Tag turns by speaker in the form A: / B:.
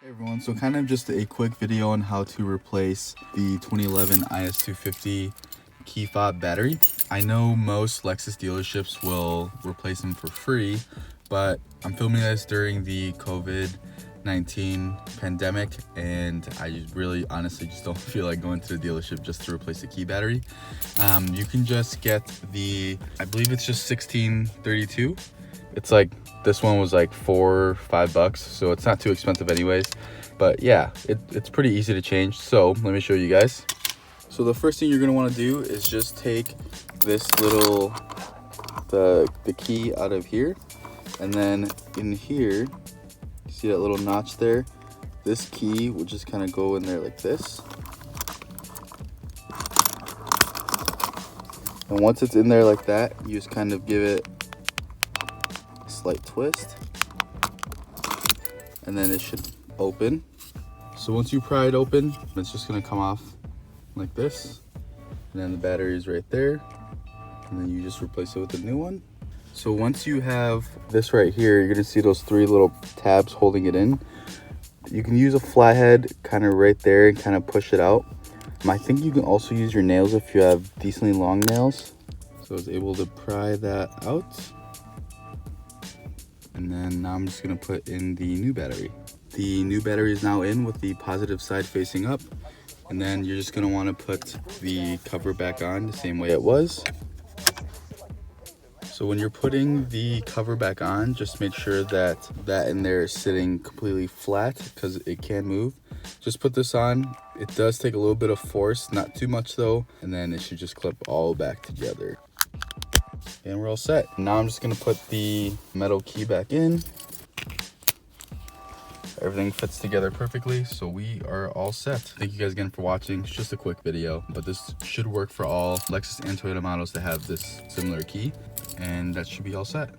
A: Hey everyone, so kind of just a quick video on how to replace the 2011 IS250 key fob battery. I know most Lexus dealerships will replace them for free, but I'm filming this during the COVID-19 pandemic and I really honestly just don't feel like going to the dealership just to replace the key battery. You can just get I believe it's just 1632. It's like, this one was like $4 or $5, so it's not too expensive anyways. But yeah, it's pretty easy to change. So let me show you guys. So the first thing you're gonna wanna do is just take this little, the key out of here. And then in here, you see that little notch there? This key will just kind of go in there like this. And once it's in there like that, you just kind of give it a slight twist. And then it should open. So once you pry it open, it's just gonna come off like this. And then the battery is right there. And then you just replace it with a new one. So once you have this right here, you're gonna see those three little tabs holding it in. You can use a flathead kind of right there and kind of push it out. I think you can also use your nails if you have decently long nails. So I was able to pry that out. And then now I'm just gonna put in the new battery. The new battery is now in with the positive side facing up. And then you're just gonna wanna put the cover back on the same way it was. So when you're putting the cover back on, just make sure that in there is sitting completely flat because it can move. Just put this on. It does take a little bit of force, not too much though, and then it should just clip all back together. And we're all set. Now I'm just gonna put the metal key back in. Everything fits together perfectly, so we are all set. Thank you guys again for watching. It's just a quick video, but this should work for all Lexus and Toyota models that have this similar key, and that should be all set.